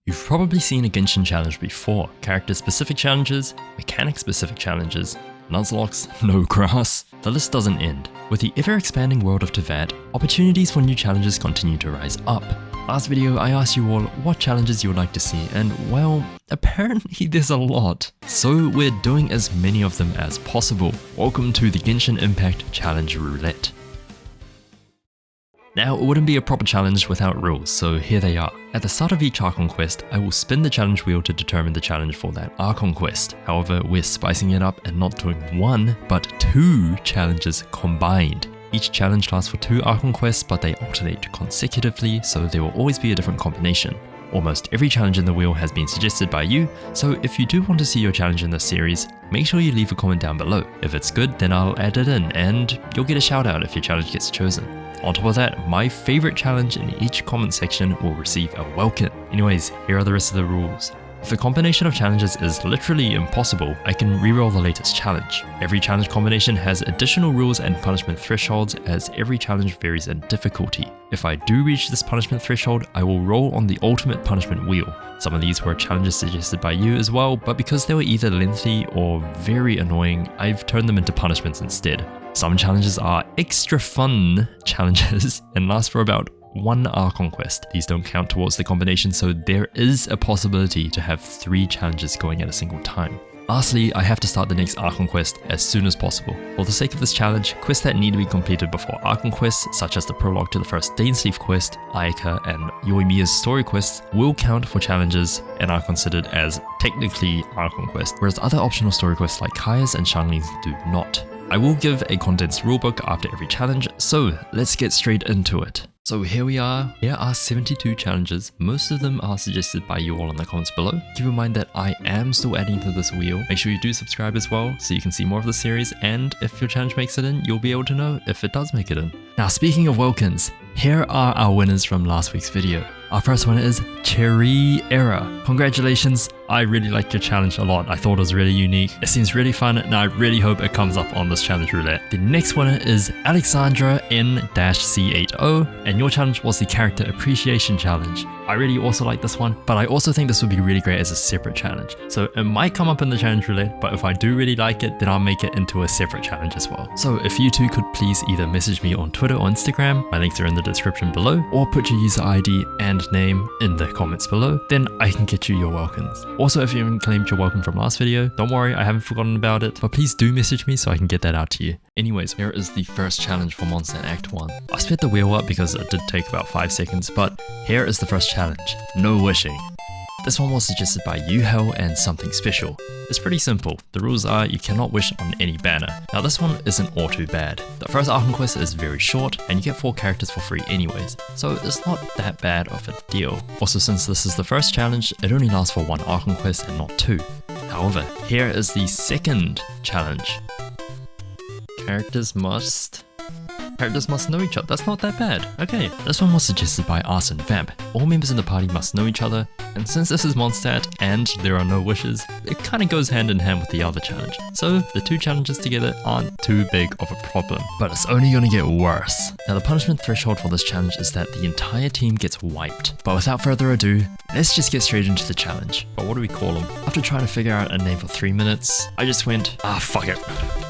You've probably seen a Genshin challenge before. Character-specific challenges, mechanic-specific challenges, Nuzlockes, no grass. The list doesn't end. With the ever-expanding world of Teyvat, opportunities for new challenges continue to rise up. Last video I asked you all what challenges you would like to see, and well, apparently there's a lot. So we're doing as many of them as possible. Welcome to the Genshin Impact Challenge Roulette. Now, it wouldn't be a proper challenge without rules, so here they are. At the start of each Archon Quest, I will spin the challenge wheel to determine the challenge for that Archon Quest. However, we're spicing it up and not doing one, but two challenges combined. Each challenge lasts for 2 Archon Quests, but they alternate consecutively, so there will always be a different combination. Almost every challenge in the wheel has been suggested by you, so if you do want to see your challenge in this series, make sure you leave a comment down below. If it's good, then I'll add it in, and you'll get a shout out if your challenge gets chosen. On top of that, my favorite challenge in each comment section will receive a welcome. Anyways, here are the rest of the rules. If a combination of challenges is literally impossible, I can reroll the latest challenge. Every challenge combination has additional rules and punishment thresholds, as every challenge varies in difficulty. If I do reach this punishment threshold, I will roll on the ultimate punishment wheel. Some of these were challenges suggested by you as well, but because they were either lengthy or very annoying, I've turned them into punishments instead. Some challenges are extra fun challenges and last for about 1 Archon Quest. These don't count towards the combination, so there is a possibility to have 3 challenges going at a single time. Lastly, I have to start the next Archon Quest as soon as possible. For the sake of this challenge, quests that need to be completed before Archon Quests, such as the prologue to the first Dainsleif quest, Ayaka, and Yoimiya's story quests, will count for challenges and are considered as technically Archon Quests, whereas other optional story quests like Kaya's and Xiangling's do not. I will give a condensed rulebook after every challenge, so let's get straight into it. So here we are. Here are 72 challenges. Most of them are suggested by you all in the comments below. Keep in mind that I am still adding to this wheel. Make sure you do subscribe as well so you can see more of the series, and if your challenge makes it in, you'll be able to know if it does make it in. Now, speaking of welcomes, here are our winners from last week's video. Our first winner is Cherry Era. Congratulations, I really liked your challenge a lot. I thought it was really unique. It seems really fun, and I really hope it comes up on this challenge roulette. The next winner is Alexandra N-C80, and your challenge was the Character Appreciation Challenge. I really also like this one, but I also think this would be really great as a separate challenge. So it might come up in the challenge roulette, but if I do really like it, then I'll make it into a separate challenge as well. So if you two could please either message me on Twitter or Instagram, my links are in the description below, or put your user ID and name in the comments below, then I can get you your welcomes. Also, if you haven't claimed your welcome from last video, don't worry, I haven't forgotten about it, but please do message me so I can get that out to you. Anyways, here is the first challenge for Mondstadt Act 1. I sped the wheel up because it did take about 5 seconds, but here is the first challenge. No wishing. This one was suggested by Yuhel and Something Special. It's pretty simple. The rules are you cannot wish on any banner. Now this one isn't all too bad. The first Archon Quest is very short and you get 4 characters for free anyways, so it's not that bad of a deal. Also, since this is the first challenge, it only lasts for 1 Archon Quest and not 2. However, here is the second challenge. Characters must know each other. That's not that bad. Okay, this one was suggested by Arson Vamp. All members in the party must know each other, and since this is Mondstadt and there are no wishes, it kind of goes hand in hand with the other challenge. So the 2 challenges together aren't too big of a problem, but it's only gonna get worse. Now the punishment threshold for this challenge is that the entire team gets wiped. But without further ado, let's just get straight into the challenge. But what do we call them? After trying to figure out a name for 3 minutes, I just went, fuck it.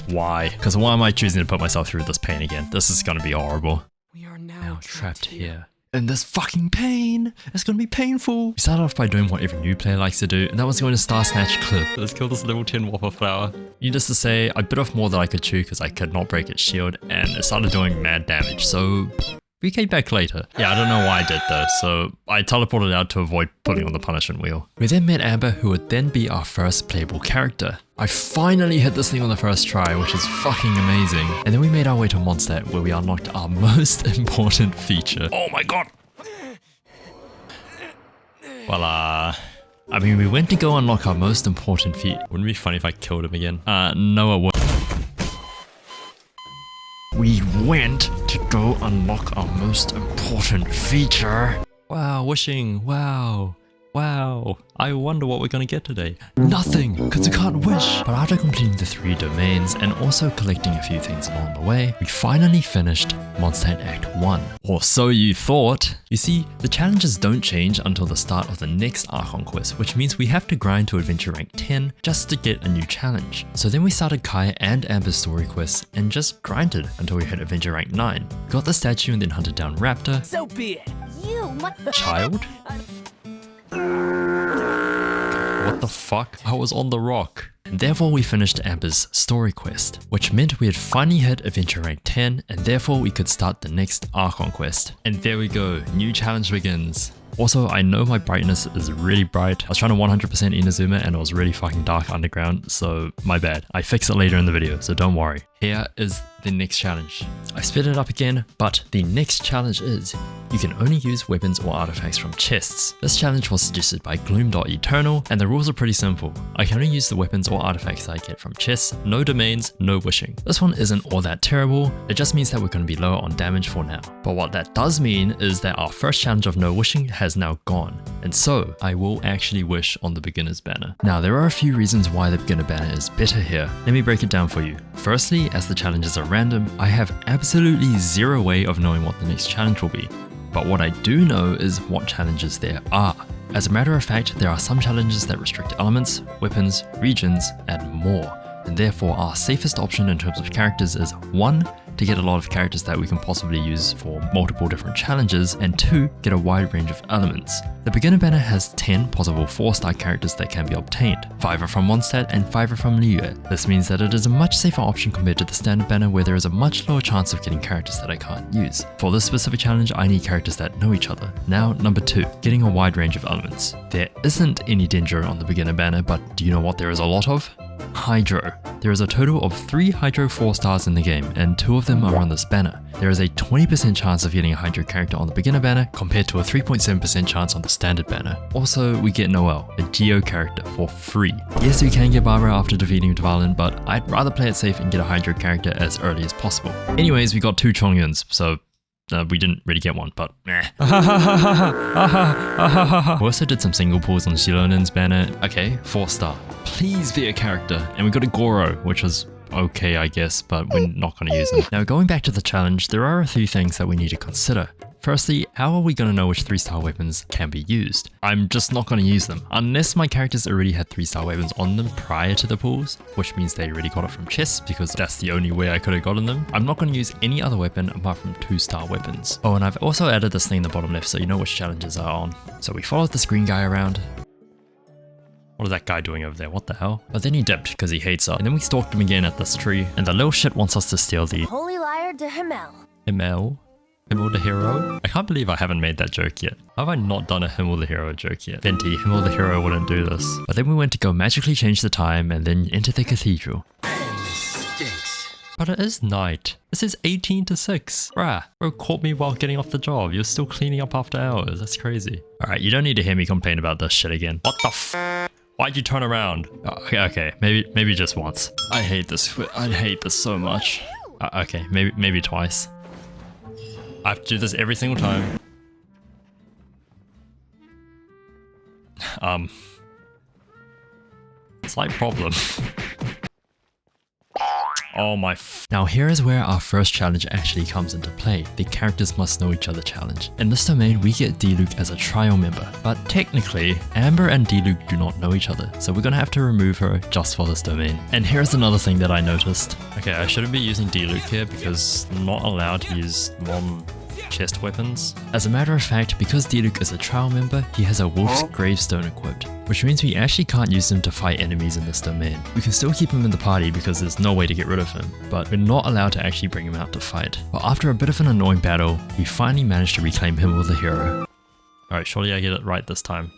Why? Because why am I choosing to put myself through this pain again? This is gonna be horrible. We are now trapped here. In this fucking pain. It's gonna be painful. We started off by doing what every new player likes to do, and that was going to Star Snatch Cliff. Let's kill this level 10 Whopper Flower. Needless to say, I bit off more than I could chew because I could not break its shield, and it started doing mad damage, so we came back later. Yeah, I don't know why I did though, so I teleported out to avoid pulling on the punishment wheel. We then met Amber, who would then be our first playable character. I finally hit this thing on the first try, which is fucking amazing. And then we made our way to Mondstadt, where we unlocked our most important feature. Oh my god! Well, I mean, we went to go unlock our most important feat. Wouldn't it be funny if I killed him again? No, it wouldn't. We went to go unlock our most important feature. Wow, wishing, wow. Wow, I wonder what we're gonna get today. Nothing, because you can't wish. But after completing the 3 domains and also collecting a few things along the way, we finally finished Mondstadt Act 1. Or so you thought. You see, the challenges don't change until the start of the next Archon Quest, which means we have to grind to adventure rank 10 just to get a new challenge. So then we started Kai and Amber's story quests and just grinded until we hit adventure rank 9. Got the statue and then hunted down Raptor. So be it. You Child? What the fuck? I was on the rock. And therefore we finished Amber's story quest, which meant we had finally hit adventure rank 10 and therefore we could start the next Archon Quest. And there we go, new challenge begins. Also, I know my brightness is really bright. I was trying to 100% Inazuma and it was really fucking dark underground, so my bad. I fix it later in the video, so don't worry. Here is the next challenge. I sped it up again, but the next challenge is you can only use weapons or artifacts from chests. This challenge was suggested by Gloom.Eternal, and the rules are pretty simple. I can only use the weapons or artifacts I get from chests, no domains, no wishing. This one isn't all that terrible, it just means that we're going to be lower on damage for now. But what that does mean is that our first challenge of no wishing has now gone, and so I will actually wish on the beginner's banner. Now there are a few reasons why the beginner banner is better here. Let me break it down for you. Firstly, as the challenges are random, I have absolutely zero way of knowing what the next challenge will be. But what I do know is what challenges there are. As a matter of fact, there are some challenges that restrict elements, weapons, regions, and more. And therefore our safest option in terms of characters is 1. To get a lot of characters that we can possibly use for multiple different challenges, and 2. Get a wide range of elements. The beginner banner has 10 possible 4-star characters that can be obtained. 5 are from Mondstadt and 5 are from Liyue. This means that it is a much safer option compared to the standard banner where there is a much lower chance of getting characters that I can't use. For this specific challenge, I need characters that know each other. Now, number 2, getting a wide range of elements. There isn't any Dendro on the beginner banner, but do you know what there is a lot of? Hydro. There is a total of 3 Hydro 4-stars in the game, and 2 of them are on this banner. There is a 20% chance of getting a Hydro character on the beginner banner compared to a 3.7% chance on the standard banner. Also, we get Noelle, a Geo character, for free. Yes, we can get Barbara after defeating Dvalin, but I'd rather play it safe and get a Hydro character as early as possible. Anyways, we got 2 Chongyuns, so we didn't really get one, but meh. We also did some single pulls on Shilonin's banner. Okay, 4-star. Please be a character. And we got a Goro, which was okay, I guess, but we're not going to use them. Now, going back to the challenge, there are a few things that we need to consider. Firstly, how are we going to know which 3-star weapons can be used? I'm just not going to use them, unless my characters already had 3-star weapons on them prior to the pulls, which means they already got it from chests, because that's the only way I could have gotten them. I'm not going to use any other weapon apart from 2-star weapons. Oh, and I've also added this thing in the bottom left so you know which challenges are on. So we followed this green guy around. What is that guy doing over there? What the hell? But then he dipped because he hates us. And then we stalked him again at this tree, and the little shit wants us to steal the Holy Liar de Himmel. Himmel the hero? I can't believe I haven't made that joke yet. How have I not done a Himmel the hero joke yet? Venti, Himmel the hero wouldn't do this. But then we went to go magically change the time and then enter the cathedral. But it is night. This is 18 to 6. Bruh, bro caught me while getting off the job. You're still cleaning up after hours. That's crazy. Alright, you don't need to hear me complain about this shit again. What the f? Why'd you turn around? Okay, maybe just once. I hate this so much. Okay, maybe twice. I have to do this every single time. Slight problem. Oh my Now here is where our first challenge actually comes into play, the characters must know each other challenge. In this domain we get Diluc as a trial member, but technically Amber and Diluc do not know each other, so we're gonna have to remove her just for this domain. And here's another thing that I noticed. Okay, I shouldn't be using Diluc here because I'm not allowed to use chest weapons. As a matter of fact, because Diluc is a trial member, he has a Wolf's Gravestone equipped, which means we actually can't use him to fight enemies in this domain. We can still keep him in the party because there's no way to get rid of him, but we're not allowed to actually bring him out to fight. But after a bit of an annoying battle, we finally managed to reclaim him with the hero. Alright, surely I get it right this time.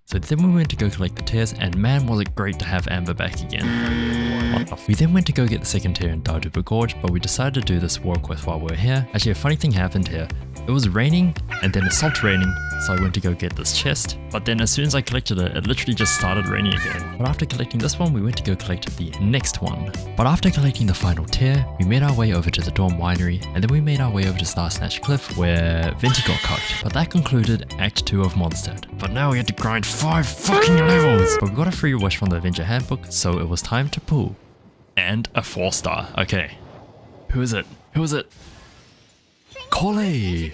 So then we went to go collect the tears, and man was it great to have Amber back again. What the f. We then went to go get the second tier in Dardupa Gorge, but we decided to do this war quest while we were here. Actually, a funny thing happened here. It was raining and then it stopped raining, so I went to go get this chest. But then as soon as I collected it, it literally just started raining again. But after collecting this one, we went to go collect the next one. But after collecting the final tier, we made our way over to the Dawn Winery, and then we made our way over to Star Snatch Cliff where Venti got cooked. But that concluded Act 2 of Mondstadt. But now we had to grind 5 fucking levels! But we got a free wish from the Adventure Handbook, so it was time to pull. And a 4-star. Okay. Who is it? Who is it? Collei!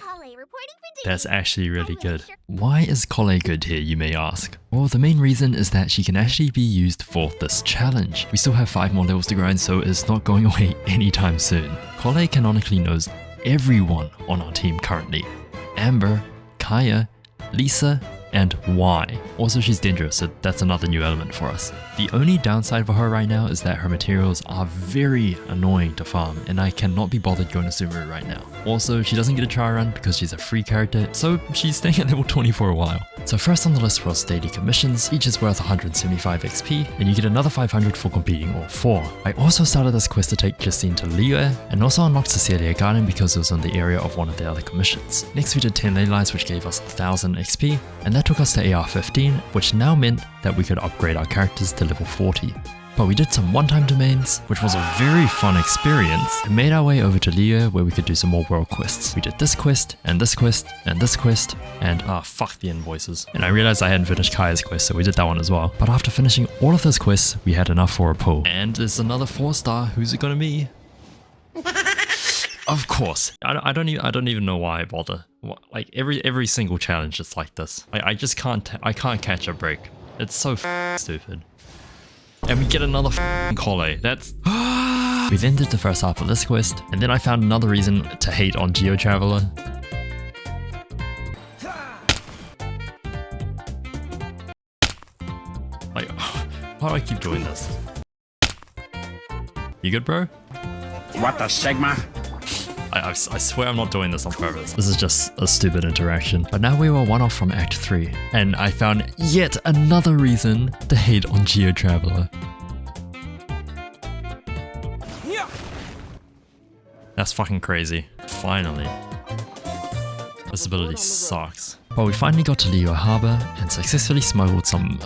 That's actually really good. Why is Collei good here, you may ask? Well, the main reason is that she can actually be used for this challenge. We still have 5 more levels to grind, so it's not going away anytime soon. Collei canonically knows everyone on our team currently. Amber, Kaya, Lisa, and Y. Also, she's dangerous, so that's another new element for us. The only downside for her right now is that her materials are very annoying to farm, and I cannot be bothered going to Sumeru right now. Also, she doesn't get a try run because she's a free character, so she's staying at level 20 for a while. So first on the list was daily commissions. Each is worth 175 XP, and you get another 500 for completing all 4. I also started this quest to take Justine to Liyue, and also unlocked Cecilia Garden because it was in the area of one of the other commissions. Next we did 10 ley lines, which gave us 1000 XP, and that took us to AR 15, which now meant that we could upgrade our characters to level 40. But we did some one-time domains, which was a very fun experience, and made our way over to Liyue where we could do some more world quests. We did this quest, and this quest, and this quest, and fuck the invoices. And I realized I hadn't finished Kaya's quest, so we did that one as well. But after finishing all of those quests, we had enough for a pull. And there's another 4-star, who's it gonna be? Of course. I don't even know why I bother. Like every single challenge is like this. I just can't catch a break. It's so stupid. And we get another Collei. That's... We then did the first half of this quest, and then I found another reason to hate on Geo Traveler. Like, why do I keep doing this? You good, bro? What the Sigma? I swear I'm not doing this on purpose. This is just a stupid interaction. But now we were one off from Act 3, and I found yet another reason to hate on Geo Traveler. That's fucking crazy. Finally. This ability sucks. But we finally got to Liyue Harbor and successfully smuggled some,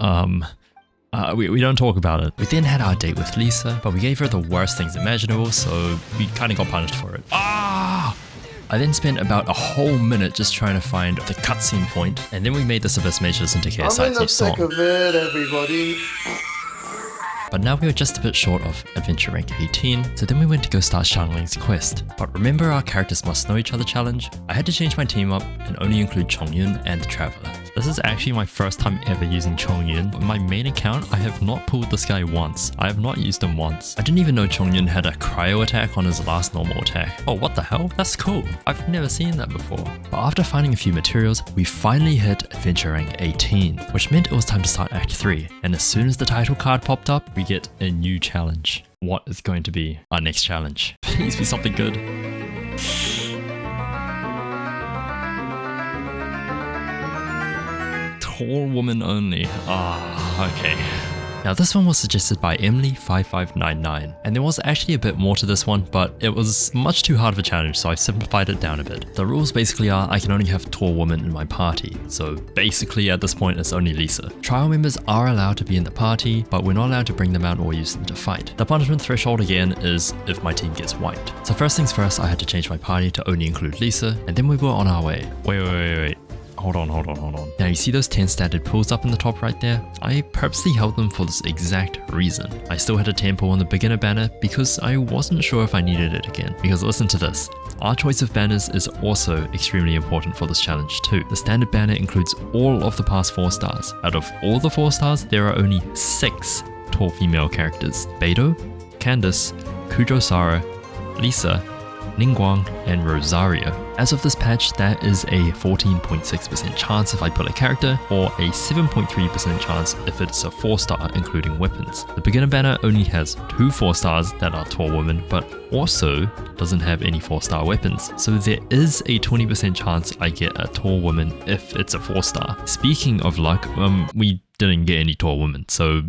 we don't talk about it. We then had our date with Lisa, but we gave her the worst things imaginable, so we kind of got punished for it. I then spent about a whole minute just trying to find the cutscene point, and then we made this Abyss Mages into KSI Thief Song. I'm in the thick of it, everybody. But now we were just a bit short of Adventure Rank 18, so then we went to go start Xiangling's quest. But remember our characters must know each other challenge? I had to change my team up and only include Chongyun and Traveler. This is actually my first time ever using Chongyun. On my main account, I have not pulled this guy once. I have not used him once. I didn't even know Chongyun had a cryo attack on his last normal attack. Oh, what the hell? That's cool. I've never seen that before. But after finding a few materials, we finally hit Adventure Rank 18, which meant it was time to start Act 3. And as soon as the title card popped up, we get a new challenge. What is going to be our next challenge? Please be something good. Tall woman only. Okay. Now this one was suggested by Emily5599, and there was actually a bit more to this one, but it was much too hard of a challenge, so I've simplified it down a bit. The rules basically are I can only have tall women in my party, so basically at this point it's only Lisa. Trial members are allowed to be in the party, but we're not allowed to bring them out or use them to fight. The punishment threshold again is if my team gets wiped. So first things first, I had to change my party to only include Lisa, and then we were on our way. Wait. Hold on. Now you see those 10 standard pools up in the top right there? I purposely held them for this exact reason. I still had a 10 pool on the beginner banner because I wasn't sure if I needed it again. Because listen to this. Our choice of banners is also extremely important for this challenge too. The standard banner includes all of the past 4 stars. Out of all the 4 stars, there are only 6 tall female characters. Beidou, Candice, Kujo-Sara, Lisa, Ningguang, and Rosario. As of this patch, that is a 14.6% chance if I pull a character, or a 7.3% chance if it's a 4-star including weapons. The beginner banner only has 2 4-stars that are tall women, but also doesn't have any 4-star weapons. So there is a 20% chance I get a tall woman if it's a 4-star. Speaking of luck, we didn't get any tall women, so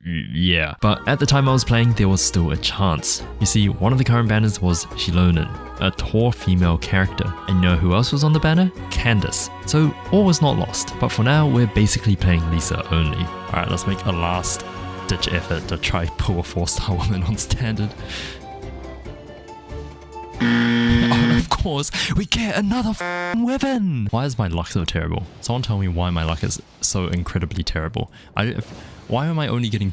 yeah. But at the time I was playing, there was still a chance. You see, one of the current banners was Shilonen, a tall female character. And you know who else was on the banner? Candace. So all was not lost, but for now we're basically playing Lisa only. Alright, let's make a last ditch effort to try pull a 4-star woman on standard. Oh, of course, we get another weapon! Why is my luck so terrible? Someone tell me why my luck is so incredibly terrible. Why am I only getting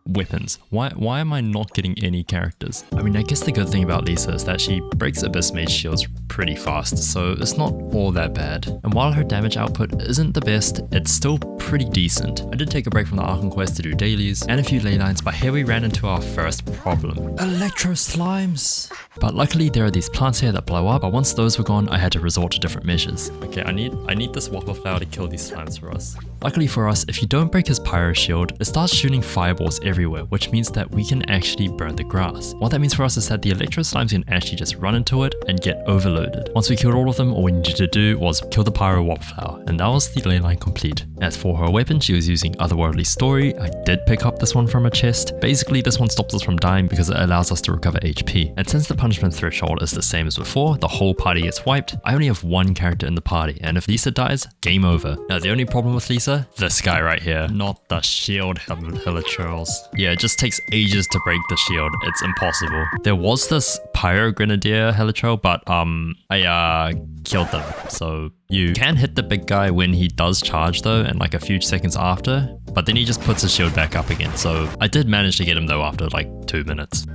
weapons? Why am I not getting any characters? I mean, I guess the good thing about Lisa is that she breaks Abyss Mage shields pretty fast, so it's not all that bad. And while her damage output isn't the best, it's still pretty decent. I did take a break from the Archon Quest to do dailies and a few ley lines, but here we ran into our first problem. Electro slimes! But luckily there are these plants here that blow up, but once those were gone, I had to resort to different measures. Okay, I need this Whopper Flower to kill these slimes for us. Luckily for us, if you don't break his Pyro Shield, it starts shooting fireballs everywhere, which means that we can actually burn the grass. What that means for us is that the Electro Slimes can actually just run into it and get overloaded. Once we killed all of them, all we needed to do was kill the Pyro Whopper Flower, and that was the ley line complete. As for her weapon, she was using Otherworldly Story. I did pick up this one from a chest. Basically, this one stops us from dying because it allows us to recover HP. And since the punishment threshold is the same as before, the whole party gets wiped. I only have one character in the party, and if Lisa dies, game over. Now, the only problem with Lisa, this guy right here, not the shield Hilichurls. Yeah, it just takes ages to break the shield. It's impossible. There was this Pyro Grenadier Hilichurl, but I killed them. So you can hit the big guy when he does charge though, and like a few seconds after, but then he just puts his shield back up again. So I did manage to get him though after like 2 minutes.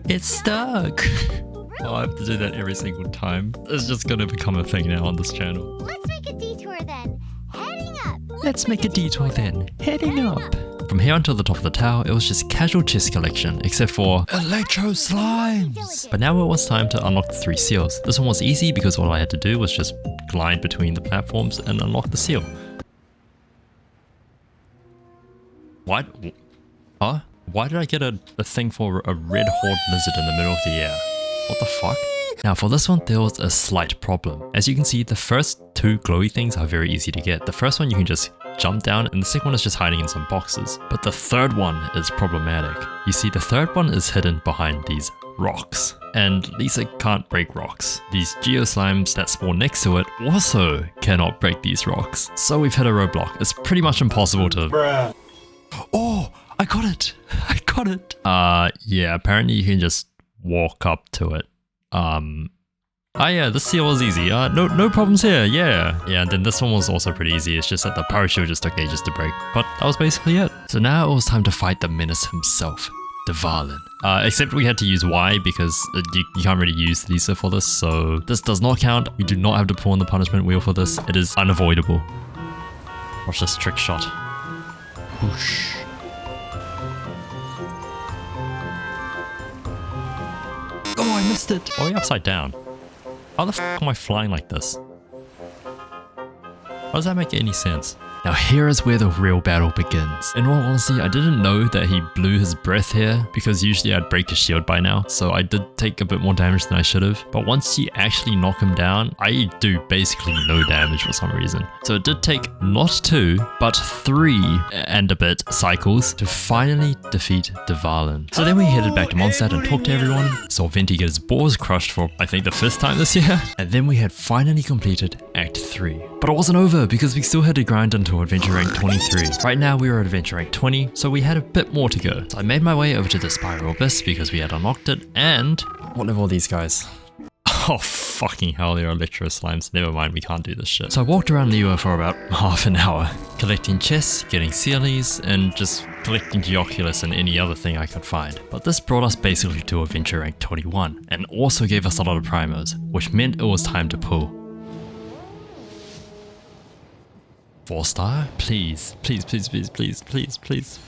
It's stuck. Oh, I have to do that every single time. It's just gonna become a thing now on this channel. Let's make a detour then. Heading up. Let's make a detour then. Heading up. From here until the top of the tower, it was just casual chest collection, except for Electro Slimes! But now it was time to unlock the 3 seals. This one was easy because all I had to do was just glide between the platforms and unlock the seal. What? Huh? Why did I get a thing for a red horde lizard in the middle of the air? What the fuck? Now for this one, there was a slight problem. As you can see, the first 2 glowy things are very easy to get. The first one you can just jump down, and the second one is just hiding in some boxes. But the third one is problematic. You see, the third one is hidden behind these rocks. And Lisa can't break rocks. These Geo Slimes that spawn next to it also cannot break these rocks. So we've hit a roadblock. It's pretty much impossible to... Bruh. Oh, I got it. I got it. Yeah, apparently you can just walk up to it. Yeah, this seal was easy. No problems here, yeah. Yeah, and then this one was also pretty easy. It's just that the Pyro Shield just took ages to break. But that was basically it. So now it was time to fight the menace himself, Dvalin. Except we had to use Y because you can't really use Lisa for this, so this does not count. We do not have to pull on the punishment wheel for this. It is unavoidable. Watch this trick shot. Whoosh. Oh, I missed it. Oh, you're upside down. How the f am I flying like this? How does that make any sense? Now here is where the real battle begins. In all honesty, I didn't know that he blew his breath here because usually I'd break his shield by now, so I did take a bit more damage than I should have. But once you actually knock him down, I do basically no damage for some reason. So it did take not 2, but 3 and a bit cycles to finally defeat Dvalin. So then we headed back to Mondstadt and talked to everyone, saw Venti get his balls crushed for I think the 5th time this year, and then we had finally completed Act 3. But it wasn't over because we still had to grind until Adventure Rank 23. Right now we were at Adventure Rank 20, so we had a bit more to go. So I made my way over to the Spiral Abyss because we had unlocked it, and what level are these guys? Oh fucking hell, they're Electro Slimes. Never mind, we can't do this shit. So I walked around Liyue for about half an hour, collecting chests, getting Sealies, and just collecting Geoculus and any other thing I could find. But this brought us basically to Adventure Rank 21, and also gave us a lot of primos, which meant it was time to pull. 4-star? Please, please, please, please, please, please, please.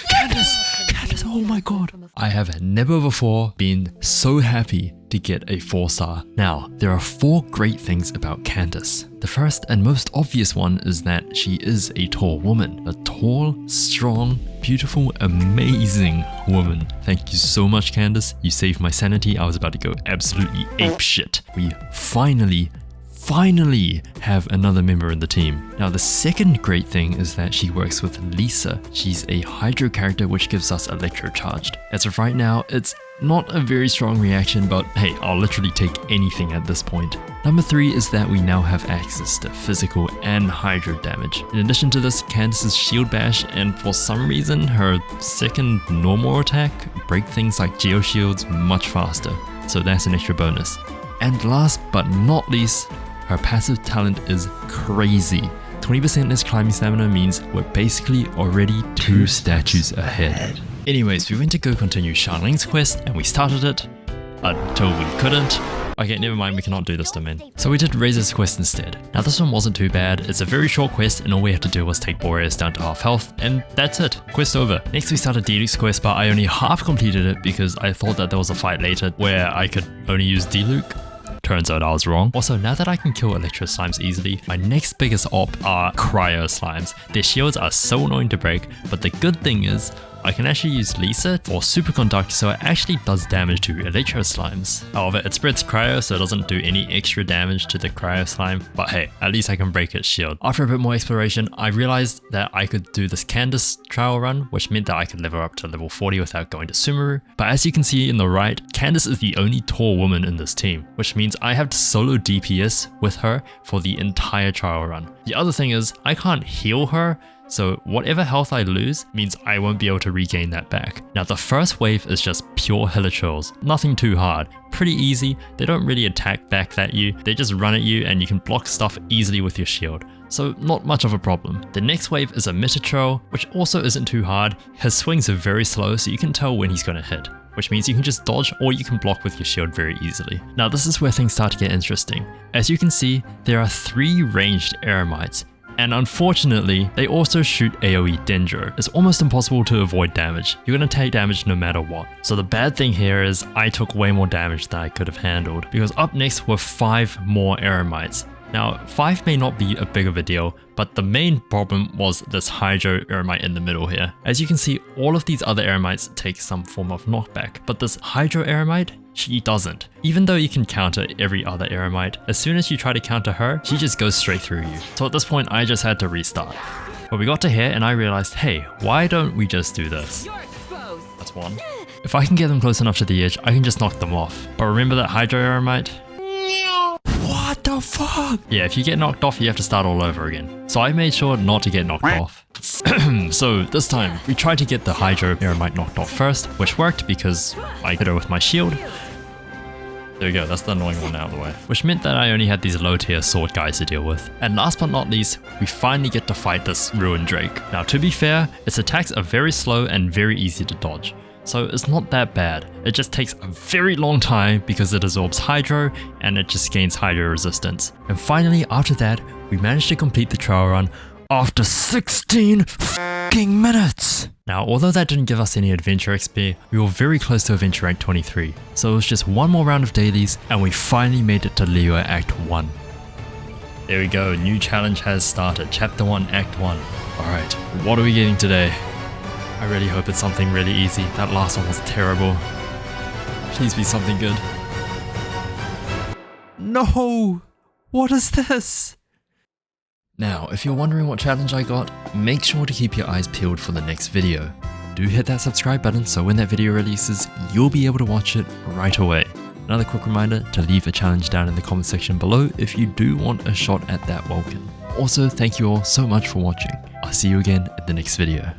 Candace, oh my god. I have never before been so happy to get a 4-star. Now, there are 4 great things about Candace. The first and most obvious one is that she is a tall woman. A tall, strong, beautiful, amazing woman. Thank you so much, Candace. You saved my sanity. I was about to go absolutely apeshit. We finally finally have another member in the team. Now the second great thing is that she works with Lisa. She's a Hydro character which gives us Electrocharged. As of right now, it's not a very strong reaction, but hey, I'll literally take anything at this point. Number 3 is that we now have access to physical and Hydro damage. In addition to this, Candace's Shield Bash and for some reason her second normal attack break things like Geo Shields much faster, so that's an extra bonus. And last but not least, her passive talent is crazy. 20% less climbing stamina means we're basically already 2 statues ahead. Anyways, we went to go continue Charlene's quest and we started it until we couldn't. Okay, never mind, we cannot do this domain. So we did Razor's quest instead. Now this one wasn't too bad. It's a very short quest and all we had to do was take Boreas down to half health and that's it. Quest over. Next we started Diluc's quest, but I only half completed it because I thought that there was a fight later where I could only use Diluc. Turns out I was wrong. Also, now that I can kill Electro Slimes easily, my next biggest op are Cryo Slimes. Their shields are so annoying to break, but the good thing is, I can actually use Lisa for Superconduct, so it actually does damage to Electro Slimes. However, it spreads Cryo, so it doesn't do any extra damage to the Cryo Slime, but hey, at least I can break its shield. After a bit more exploration, I realized that I could do this Candace trial run, which meant that I could level up to level 40 without going to Sumeru. But as you can see in the right, Candace is the only tall woman in this team, which means I have to solo DPS with her for the entire trial run. The other thing is, I can't heal her, so whatever health I lose means I won't be able to regain that back. Now the first wave is just pure Hilichurls, nothing too hard, pretty easy. They don't really attack back at you, they just run at you and you can block stuff easily with your shield. So not much of a problem. The next wave is a Metatroll, which also isn't too hard. His swings are very slow so you can tell when he's going to hit, which means you can just dodge or you can block with your shield very easily. Now this is where things start to get interesting. As you can see, there are 3 ranged Eremites. And unfortunately, they also shoot AoE Dendro. It's almost impossible to avoid damage. You're gonna take damage no matter what. So the bad thing here is I took way more damage than I could have handled, because up next were 5 more Eremites. Now 5 may not be a big of a deal, but the main problem was this Hydro Eremite in the middle here. As you can see, all of these other Eremites take some form of knockback, but this Hydro Eremite, she doesn't. Even though you can counter every other Eremite, as soon as you try to counter her, she just goes straight through you. So at this point, I just had to restart. But we got to here and I realized, hey, why don't we just do this? That's one. If I can get them close enough to the edge, I can just knock them off. But remember that Hydro Eremite? What the fuck? Yeah, if you get knocked off, you have to start all over again. So I made sure not to get knocked off. So this time, we tried to get the Hydro Eremite knocked off first, which worked because I hit her with my shield. There we go, that's the annoying one out of the way. Which meant that I only had these low tier sword guys to deal with. And last but not least, we finally get to fight this Ruined Drake. Now to be fair, its attacks are very slow and very easy to dodge. So it's not that bad. It just takes a very long time because it absorbs Hydro and it just gains Hydro resistance. And finally, after that, we managed to complete the trial run after 16 f***ing minutes. Now, although that didn't give us any adventure XP, we were very close to adventure rank 23. So it was just one more round of dailies and we finally made it to Liyue Act 1. There we go, new challenge has started. Chapter 1, Act 1. Alright, what are we getting today? I really hope it's something really easy. That last one was terrible. Please be something good. No! What is this? Now, if you're wondering what challenge I got, make sure to keep your eyes peeled for the next video. Do hit that subscribe button so when that video releases, you'll be able to watch it right away. Another quick reminder to leave a challenge down in the comment section below if you do want a shot at that Vulcan. Also, thank you all so much for watching. I'll see you again in the next video.